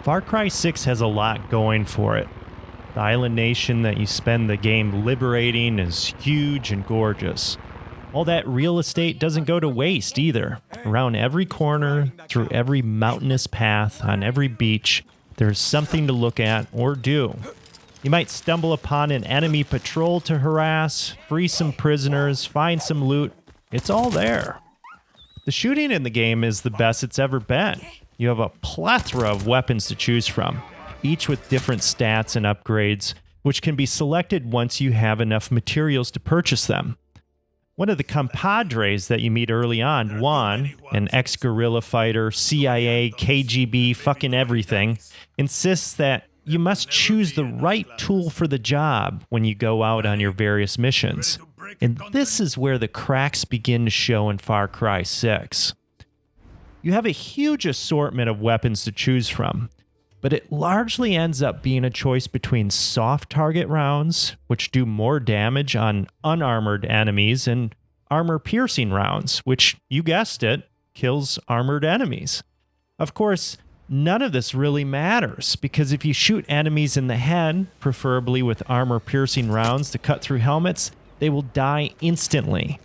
Far Cry 6 has a lot going for it. The island nation that you spend the game liberating is huge and gorgeous. All that real estate doesn't go to waste either. Around every corner, through every mountainous path, on every beach, there's something to look at or do. You might stumble upon an enemy patrol to harass, free some prisoners, find some loot. It's all there. The shooting in the game is the best it's ever been. You have a plethora of weapons to choose from, each with different stats and upgrades, which can be selected once you have enough materials to purchase them. One of the compadres that you meet early on, Juan, an ex-guerrilla fighter, CIA, KGB, fucking everything, insists that you must choose the right tool for the job when you go out on your various missions. And this is where the cracks begin to show in Far Cry 6. You have a huge assortment of weapons to choose from, but it largely ends up being a choice between soft target rounds, which do more damage on unarmored enemies, and armor-piercing rounds, which, you guessed it, kills armored enemies. Of course, none of this really matters, because if you shoot enemies in the head, preferably with armor-piercing rounds to cut through helmets, they will die instantly.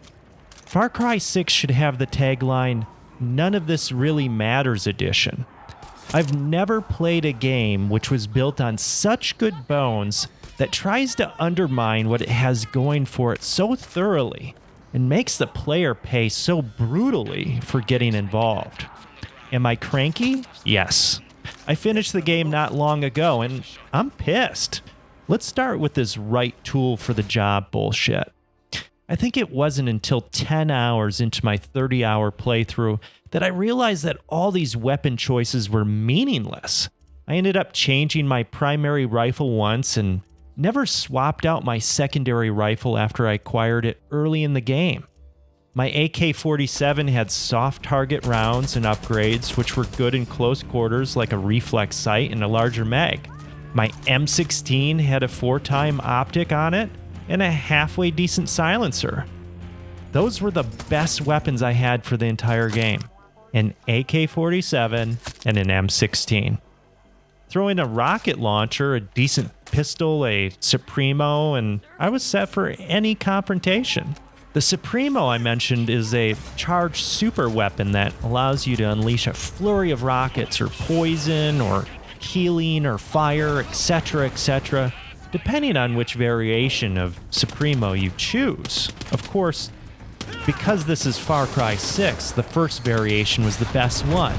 Far Cry 6 should have the tagline, "None of this really matters" edition. I've never played a game which was built on such good bones that tries to undermine what it has going for it so thoroughly and makes the player pay so brutally for getting involved. Am I cranky? Yes. I finished the game not long ago and I'm pissed. Let's start with this right tool for the job bullshit. I think it wasn't until 10 hours into my 30-hour playthrough that I realized that all these weapon choices were meaningless. I ended up changing my primary rifle once and never swapped out my secondary rifle after I acquired it early in the game. My AK-47 had soft target rounds and upgrades, which were good in close quarters like a reflex sight and a larger mag. My M16 had a 4-time optic on it and a halfway decent silencer. Those were the best weapons I had for the entire game. An AK-47 and an M16. Throw in a rocket launcher, a decent pistol, a Supremo, and I was set for any confrontation. The Supremo I mentioned is a charged super weapon that allows you to unleash a flurry of rockets or poison or healing or fire, etc., depending on which variation of Supremo you choose. Of course, because this is Far Cry 6, the first variation was the best one,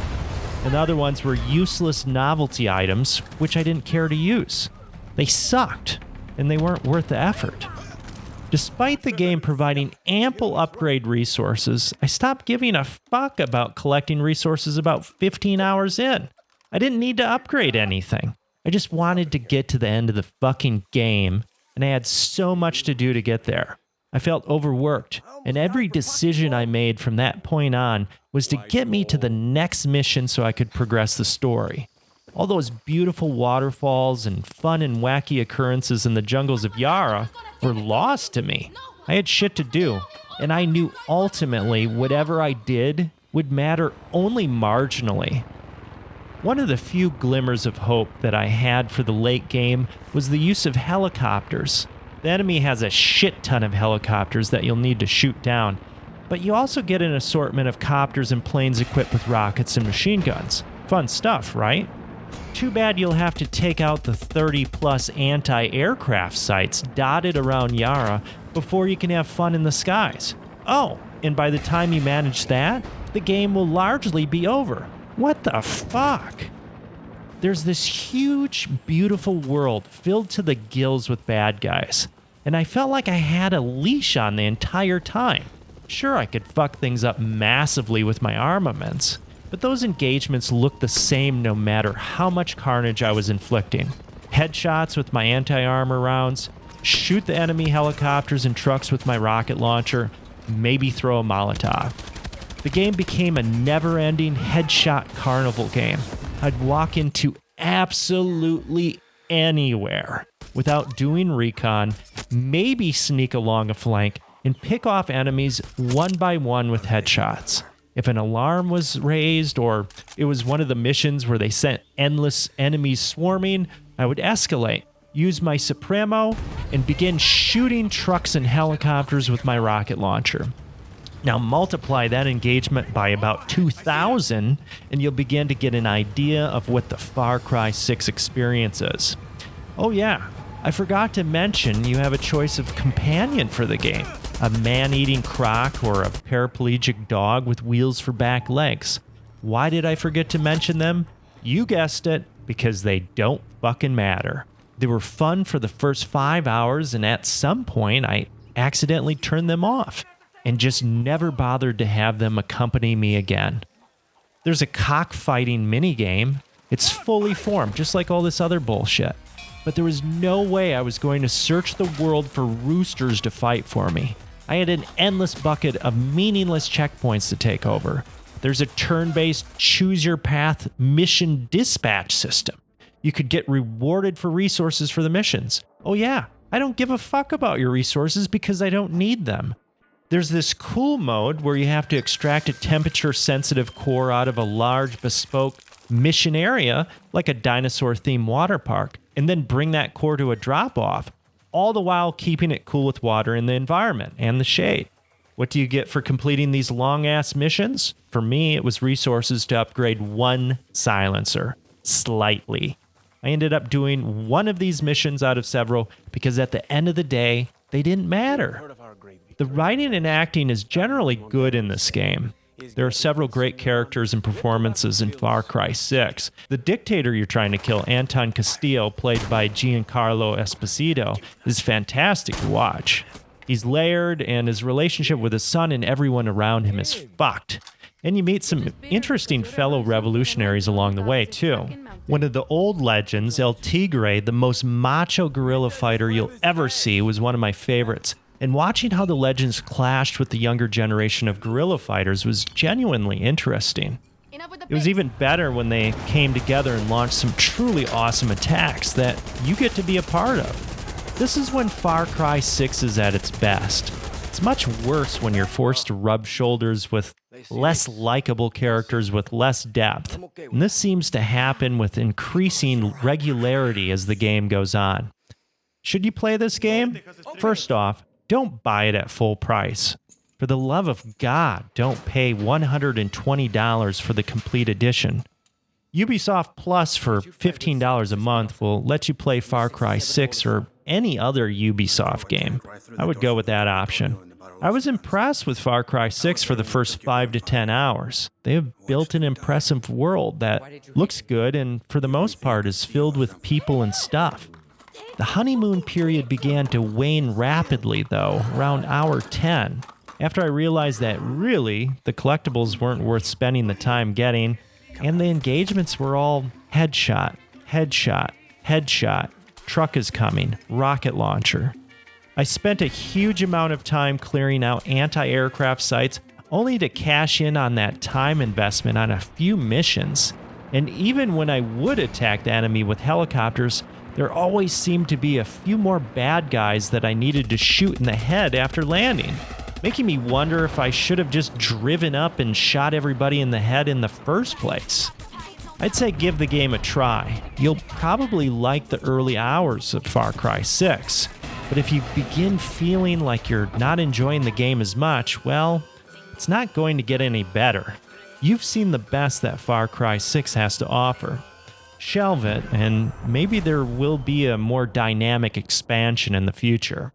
and the other ones were useless novelty items, which I didn't care to use. They sucked, and they weren't worth the effort. Despite the game providing ample upgrade resources, I stopped giving a fuck about collecting resources about 15 hours in. I didn't need to upgrade anything. I just wanted to get to the end of the fucking game, and I had so much to do to get there. I felt overworked, and every decision I made from that point on was to get me to the next mission so I could progress the story. All those beautiful waterfalls and fun and wacky occurrences in the jungles of Yara were lost to me. I had shit to do, and I knew ultimately whatever I did would matter only marginally. One of the few glimmers of hope that I had for the late game was the use of helicopters. The enemy has a shit ton of helicopters that you'll need to shoot down, but you also get an assortment of copters and planes equipped with rockets and machine guns. Fun stuff, right? Too bad you'll have to take out the 30-plus anti-aircraft sites dotted around Yara before you can have fun in the skies. Oh, and by the time you manage that, the game will largely be over. What the fuck? There's this huge, beautiful world filled to the gills with bad guys, and I felt like I had a leash on the entire time. Sure, I could fuck things up massively with my armaments, but those engagements looked the same no matter how much carnage I was inflicting. Headshots with my anti-armor rounds, shoot the enemy helicopters and trucks with my rocket launcher, maybe throw a Molotov. The game became a never-ending headshot carnival game. I'd walk into absolutely anywhere without doing recon, maybe sneak along a flank, and pick off enemies one by one with headshots. If an alarm was raised or it was one of the missions where they sent endless enemies swarming, I would escalate, use my Supremo, and begin shooting trucks and helicopters with my rocket launcher. Now multiply that engagement by about 2,000 and you'll begin to get an idea of what the Far Cry 6 experience is. Oh yeah, I forgot to mention you have a choice of companion for the game. A man-eating croc or a paraplegic dog with wheels for back legs. Why did I forget to mention them? You guessed it, because they don't fucking matter. They were fun for the first 5 hours and at some point I accidentally turned them off and just never bothered to have them accompany me again. There's a cockfighting minigame. It's fully formed, just like all this other bullshit. But there was no way I was going to search the world for roosters to fight for me. I had an endless bucket of meaningless checkpoints to take over. There's a turn-based choose-your-path mission dispatch system. You could get rewarded for resources for the missions. Oh yeah, I don't give a fuck about your resources because I don't need them. There's this cool mode where you have to extract a temperature-sensitive core out of a large, bespoke mission area, like a dinosaur-themed water park, and then bring that core to a drop-off, all the while keeping it cool with water in the environment and the shade. What do you get for completing these long-ass missions? For me, it was resources to upgrade one silencer, slightly. I ended up doing one of these missions out of several because at the end of the day, they didn't matter. The writing and acting is generally good in this game. There are several great characters and performances in Far Cry 6. The dictator you're trying to kill, Anton Castillo, played by Giancarlo Esposito, is fantastic to watch. He's layered, and his relationship with his son and everyone around him is fucked. And you meet some interesting fellow revolutionaries along the way, too. One of the old legends, El Tigre, the most macho guerrilla fighter you'll ever see, was one of my favorites. And watching how the legends clashed with the younger generation of guerrilla fighters was genuinely interesting. It was even better when they came together and launched some truly awesome attacks that you get to be a part of. This is when Far Cry 6 is at its best. It's much worse when you're forced to rub shoulders with less likable characters with less depth. And this seems to happen with increasing regularity as the game goes on. Should you play this game? First off, don't buy it at full price. For the love of God, don't pay $120 for the complete edition. Ubisoft Plus for $15 a month will let you play Far Cry 6 or any other Ubisoft game. I would go with that option. I was impressed with Far Cry 6 for the first 5 to 10 hours. They have built an impressive world that looks good and, for the most part, is filled with people and stuff. The honeymoon period began to wane rapidly, though, around hour 10, after I realized that really, the collectibles weren't worth spending the time getting, and the engagements were all headshot, headshot, headshot, truck is coming, rocket launcher. I spent a huge amount of time clearing out anti-aircraft sites only to cash in on that time investment on a few missions. And even when I would attack the enemy with helicopters, there always seemed to be a few more bad guys that I needed to shoot in the head after landing, making me wonder if I should have just driven up and shot everybody in the head in the first place. I'd say give the game a try. You'll probably like the early hours of Far Cry 6, but if you begin feeling like you're not enjoying the game as much, well, it's not going to get any better. You've seen the best that Far Cry 6 has to offer. Shelve it, and maybe there will be a more dynamic expansion in the future.